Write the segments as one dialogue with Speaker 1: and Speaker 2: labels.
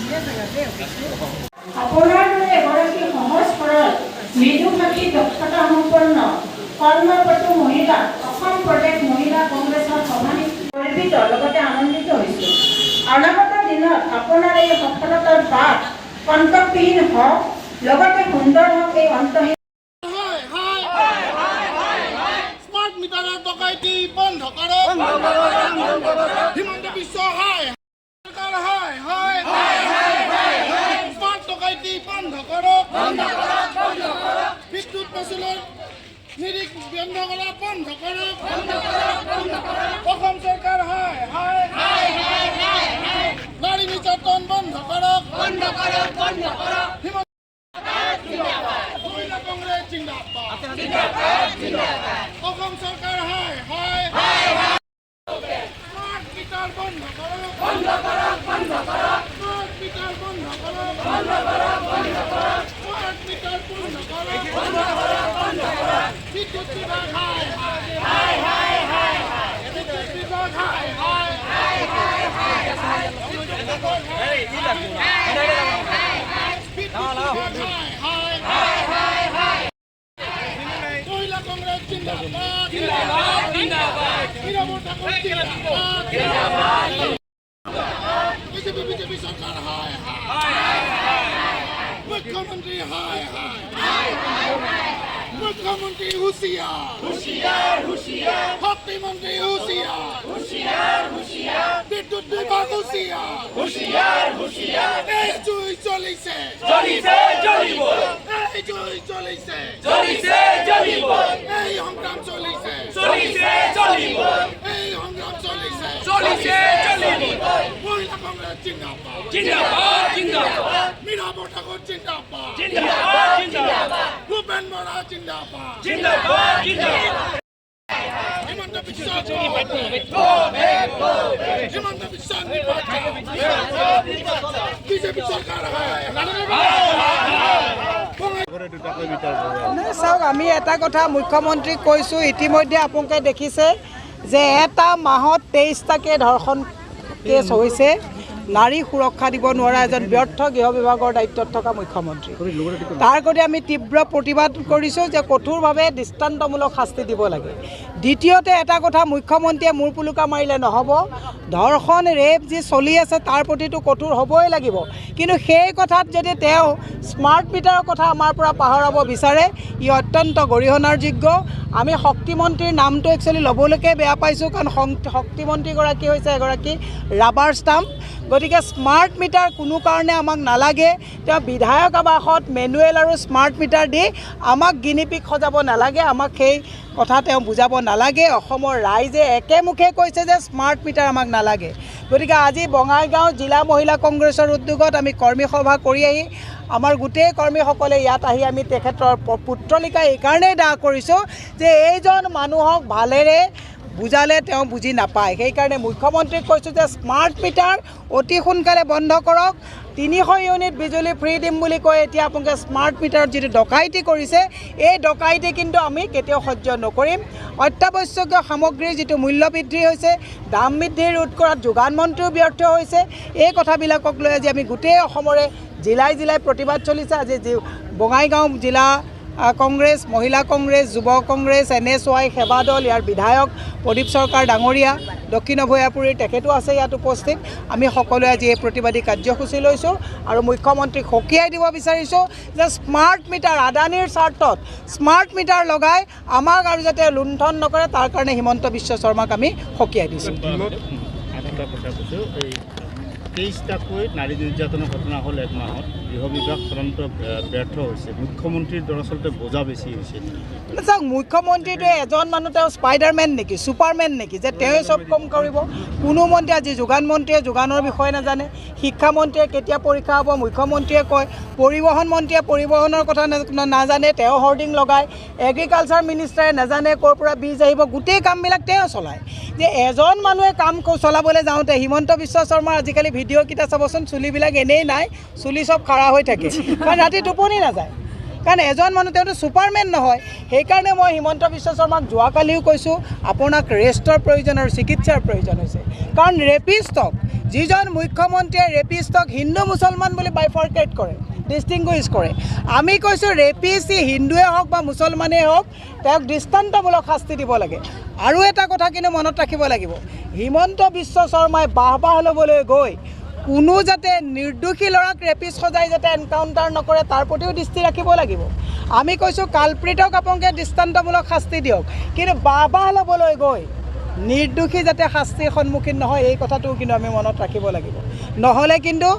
Speaker 1: আপোনাৰ দৰে এগৰাকী সহজ সৰল মৃদুভাষী দক্ষতা সম্পন্ন কৰ্মপটু মহিলা অসম প্ৰদেশ মহিলা কংগ্ৰেছৰ সভানেত্ৰী গৰ্বিত লগতে আনন্দিত হৈছোঁ। অনাগত দিনত আপোনাৰ এই সফলতাৰ বাট কণ্টকবিহীন হওক, লগতে সুন্দৰ হওক এই অন্তহীন
Speaker 2: স্মাৰ্ট মিটাৰৰ ডকাইতি বন্ধ কৰক। হিমন্ত বিশ্ব হাই চৰকাৰ হাই হাই স্মাৰ্ট ডকাইতি বন্ধ কৰক। বিদ্যুৎ মাচুলৰ নিৰিখ বন্ধ কৰা বন্ধ কৰক। অসম চৰকাৰ হাই হাই নাৰী নিৰ্যাতন বন্ধ কৰক। মহিলা কংগ্ৰেছ জিন্দাবাদ। অসম চৰকাৰ হাই হাই স্মাৰ্ট মিটাৰ বন্ধ কৰক। স্মাৰ্ট মিটাৰ বন্ধ কৰক। স্মাৰ্ট মিটাৰ বন্ধ কৰক। বিদ্যুৎ বিভাগ হাই বিদ্যুৎ বিভাগ হাই মহিলা কংগ্রেস জিন্দাবাদ। তৃণমূল ঠাকুর জিন্দাবাদ। বিজেপি সরকার হায় মুখ্যমন্ত্রী হায় মুখ্যমন্ত্রী হুঁশিয়ার শক্তিমন্ত্রী হুঁশিয়ার বিদ্যুৎ বিভাগ হুঁশিয়ার এই জুই চলিছে এই জুই চলিছে এই সংগ্রাম চলিছে এই সংগ্রাম চলিছে মহিলা কংগ্রেস জিন্দাবাদ। মীরাবর ঠাকুর জিন্দাবাদ। ভূপেন বরা জিন্দাবাদ। হিমন্ত বিশ্ব বিজেপি সরকার
Speaker 3: চাওক, আমি এটা কথা মুখ্যমন্ত্ৰীক কৈছোঁ, ইতিমধ্যে আপোনালোকে দেখিছে যে এটা মাহত 23টাকৈ ধৰ্ষণ কেছ হৈছে। নাৰী সুৰক্ষা দিব নোৱাৰা এজন ব্যৰ্থ গৃহ বিভাগৰ দায়িত্বত থকা মুখ্যমন্ত্ৰী। তাৰ প্ৰতি আমি তীব্ৰ প্ৰতিবাদ কৰিছোঁ যে কঠোৰভাৱে দৃষ্টান্তমূলক শাস্তি দিব লাগে। দ্বিতীয়তে এটা কথা, মুখ্যমন্ত্ৰীয়ে মূৰ পুলুকা মাৰিলে নহ'ব। ধৰ্ষণ ৰেপ যি চলি আছে তাৰ প্ৰতিটো কঠোৰ হ'বই লাগিব। কিন্তু সেই কথাত যদি তেওঁ স্মাৰ্ট মিটাৰৰ কথা আমাৰ পৰা পাহৰাব বিচাৰে, ই অত্যন্ত গৰিহণাৰ যোগ্য। আমি শক্তিমন্ত্ৰীৰ নামটো একচুৱেলি ল'বলৈকে বেয়া পাইছোঁ, কাৰণ শক্তিমন্ত্ৰীগৰাকী হৈছে এগৰাকী ৰাবাৰ ষ্টাম্প। গতিকে স্মাৰ্ট মিটাৰ কোনো কাৰণে আমাক নালাগে। তেওঁ বিধায়ক আৱাসত মেনুৱেল আৰু স্মাৰ্ট মিটাৰ দি আমাক গিনিপিক সজাব নালাগে, আমাক সেই কথা তেওঁ বুজাব নালাগে। অসমৰ ৰাইজে একেমুখে কৈছে যে স্মাৰ্ট মিটাৰ আমাক নালাগে। গতিকে আজি বঙাইগাঁও জিলা মহিলা কংগ্ৰেছৰ উদ্যোগত আমি কৰ্মী সভা কৰি আহি আমাৰ গোটেই কৰ্মীসকলে ইয়াত আহি আমি তেখেতৰ পুত্ৰলিকা এইকাৰণেই দাহ কৰিছোঁ যে এইজন মানুহক ভালেৰে বুজালে তেওঁ বুজি নাপায়। সেইকাৰণে মুখ্যমন্ত্ৰীক কৈছোঁ যে স্মাৰ্ট মিটাৰ অতি সোনকালে বন্ধ কৰক। 300 ইউনিট বিজুলী ফ্ৰী দিম বুলি কৈ এতিয়া আপোনালোকে স্মাৰ্ট মিটাৰত যিটো ডকাইতি কৰিছে, এই ডকাইতি কিন্তু আমি কেতিয়াও সহ্য নকৰিম। অত্যাৱশ্যকীয় সামগ্ৰীৰ যিটো মূল্য বৃদ্ধি হৈছে, দাম বৃদ্ধি ৰোধ কৰাত যোগান মন্ত্ৰীও ব্যৰ্থ হৈছে। এই কথাবিলাকক লৈ আজি আমি গোটেই অসমৰে জিলাই জিলাই প্ৰতিবাদ চলিছে। আজি বঙাইগাঁও জিলা কংগ্ৰেছ, মহিলা কংগ্ৰেছ, যুৱ কংগ্ৰেছ, NSY সেৱা দল, ইয়াৰ বিধায়ক প্ৰদীপ চৰকাৰ ডাঙৰীয়া, দক্ষিণ ভৈয়াপুৰীৰ তেখেতো আছে ইয়াত উপস্থিত। আমি সকলোৱে আজি এই প্ৰতিবাদী কাৰ্যসূচী লৈছোঁ আৰু মুখ্যমন্ত্ৰীক সকীয়াই দিব বিচাৰিছোঁ যে স্মাৰ্ট মিটাৰ আদানীৰ স্বাৰ্থত স্মাৰ্ট মিটাৰ লগাই আমাক আৰু যাতে লুণ্ঠন নকৰে, তাৰ কাৰণে হিমন্ত বিশ্ব শৰ্মাক আমি সকীয়াই দিছোঁ।
Speaker 4: 23টাকৈ নাৰী নিৰ্যাতনৰ ঘটনা হ'ল এক মাহত। গৃহ বিভাগ তদন্ত ব্যৰ্থ হৈছে। মুখ্যমন্ত্ৰীৰ দৰাচলতে বোজা বেছি হৈছে।
Speaker 3: চাওক, মুখ্যমন্ত্ৰীটোৱে এজন মানুহ তেওঁ স্পাইডাৰমেন নেকি, ছুপাৰমেন নেকি যে তেওঁৱে চব কাম কৰিব? কোনো মন্ত্ৰী, আজি যোগান মন্ত্ৰীয়ে যোগানৰ বিষয়ে নাজানে, শিক্ষামন্ত্ৰীয়ে কেতিয়া পৰীক্ষা হ'ব মুখ্যমন্ত্ৰীয়ে কয়, পৰিবহণ মন্ত্ৰীয়ে পৰিবহণৰ কথা নাজানে, তেওঁ হৰ্ডিং লগায়, এগ্ৰিকালচাৰ মিনিষ্টাৰে নাজানে ক'ৰ পৰা বীজ আহিব, গোটেই কামবিলাক তেওঁ চলায়। যে এজন মানুহে কাম চলাবলৈ যাওঁতে হিমন্ত বিশ্ব শৰ্মাৰ আজিকালি ভিডিঅ'কেইটা চাবচোন, চুলিবিলাক এনেই নাই, চুলি চব খাৰা হৈ থাকে, কাৰণ ৰাতি টোপনি নাযায়। কাৰণ এজন মানুহ তেওঁতো ছুপাৰমেন নহয়। সেইকাৰণে মই হিমন্ত বিশ্ব শৰ্মাক যোৱাকালিও কৈছোঁ আপোনাক ৰেষ্টৰ প্ৰয়োজন আৰু চিকিৎসাৰ প্ৰয়োজন হৈছে। কাৰণ ৰেপিষ্টক যিজন মুখ্যমন্ত্ৰীয়ে ৰেপিষ্টক হিন্দু মুছলমান বুলি বাইফাৰ্কেট কৰে, ডিষ্টিংগুইছ কৰে। আমি কৈছোঁ ৰেপিষ্ট হিন্দুৱে হওক বা মুছলমানেই হওক তেওঁক দৃষ্টান্তমূলক শাস্তি দিব লাগে। আৰু এটা কথা কিন্তু মনত ৰাখিব লাগিব, হিমন্ত বিশ্ব শৰ্মাই বাহ ল'বলৈ গৈ কোনো যাতে নিৰ্দোষী ল'ৰাক ৰেপিষ্ট সজাই যাতে এনকাউণ্টাৰ নকৰে তাৰ প্ৰতিও দৃষ্টি ৰাখিব লাগিব। আমি কৈছোঁ কালপ্ৰিটক আপোনালোকে দৃষ্টান্তমূলক শাস্তি দিয়ক, কিন্তু বাহ ল'বলৈ গৈ নিৰ্দোষী যাতে শাস্তিৰ সন্মুখীন নহয় এই কথাটো কিন্তু আমি মনত ৰাখিব লাগিব। নহ'লে কিন্তু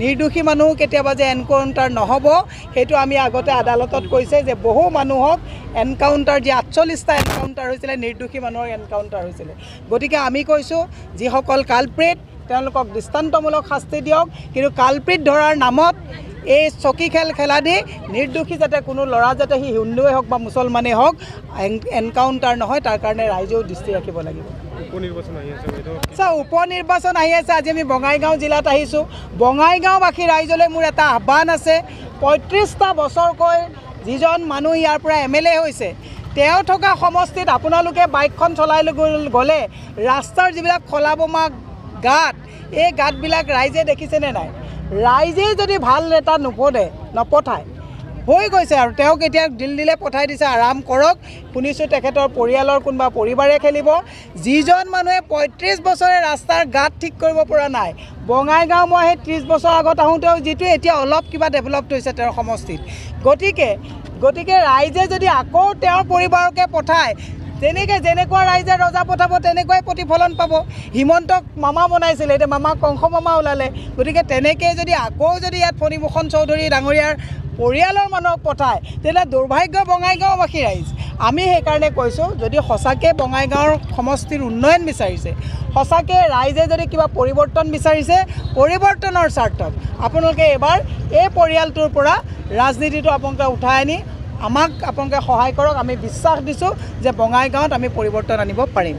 Speaker 3: নিৰ্দোষী মানুহ কেতিয়াবা যে এনকাউণ্টাৰ নহ'ব সেইটো আমি আগতে আদালতত কৈছে যে বহু মানুহক এনকাউণ্টাৰ যি 48টা এনকাউণ্টাৰ হৈছিলে নিৰ্দোষী মানুহৰ এনকাউণ্টাৰ হৈছিলে। গতিকে আমি কৈছোঁ যিসকল কালপ্ৰিট তেওঁলোকক দৃষ্টান্তমূলক শাস্তি দিয়ক, কিন্তু কালপ্ৰিট ধৰাৰ নামত এই চকী খেল খেলা দি নিৰ্দোষী যাতে কোনো ল'ৰা যাতে সি হিন্দুৱে হওক বা মুছলমানেই হওক এনকাউণ্টাৰ নহয় তাৰ কাৰণে ৰাইজেও দৃষ্টি ৰাখিব লাগিব। উপনিৰ্বাচন আহি আছে। আজি আমি বঙাইগাঁও জিলাত আহিছোঁ। বঙাইগাঁওবাসী ৰাইজলৈ মোৰ এটা আহ্বান আছে, 35টা বছৰকৈ যিজন মানুহ ইয়াৰ পৰা MLA হৈছে তেওঁ থকা সমষ্টিত আপোনালোকে বাইকখন চলাই গ'লে ৰাস্তাৰ যিবিলাক খলা বোমা গাঁত এই গাঁতবিলাক ৰাইজে দেখিছেনে নাই? ৰাইজে যদি ভাল নেতা নপঠায় হৈ গৈছে আৰু তেওঁক এতিয়া দিল্লীলৈ পঠাই দিছে, আৰাম কৰক। শুনিছোঁ তেখেতৰ পৰিয়ালৰ কোনোবা পৰিবাৰে খেলিব। যিজন মানুহে 35 বছৰে ৰাস্তাৰ গাঁত ঠিক কৰিব পৰা নাই, বঙাইগাঁও মই সেই 30 বছৰ আগত আহোঁতেও যিটো এতিয়া অলপ কিবা ডেভেলপড হৈছে তেওঁৰ সমষ্টিত। গতিকে ৰাইজে যদি আকৌ তেওঁৰ পৰিবাৰকে পঠায় যেনেকুৱা ৰাইজে ৰজা পঠাব তেনেকুৱাই প্ৰতিফলন পাব। হিমন্তক মামা বনাইছিলে, এতিয়া মামা কংস মামা ওলালে। গতিকে তেনেকৈ যদি ইয়াত ফণীভূষণ চৌধুৰী ডাঙৰীয়াৰ পৰিয়ালৰ মানুহক পঠায় তেতিয়া দুৰ্ভাগ্য বঙাইগাঁওবাসী ৰাইজ। আমি সেইকাৰণে কৈছোঁ যদি সঁচাকৈ বঙাইগাঁৱৰ সমষ্টিৰ উন্নয়ন বিচাৰিছে, সঁচাকৈ ৰাইজে যদি কিবা পৰিৱৰ্তন বিচাৰিছে, পৰিৱৰ্তনৰ স্বাৰ্থত আপোনালোকে এবাৰ এই পৰিয়ালটোৰ পৰা ৰাজনীতিটো আপোনালোকে উঠাই আনি আপোনালোকে সহায় কৰক। আমি বিশ্বাস দিছোঁ যে বঙাইগাঁৱত আমি পৰিৱৰ্তন আনিব পাৰিম।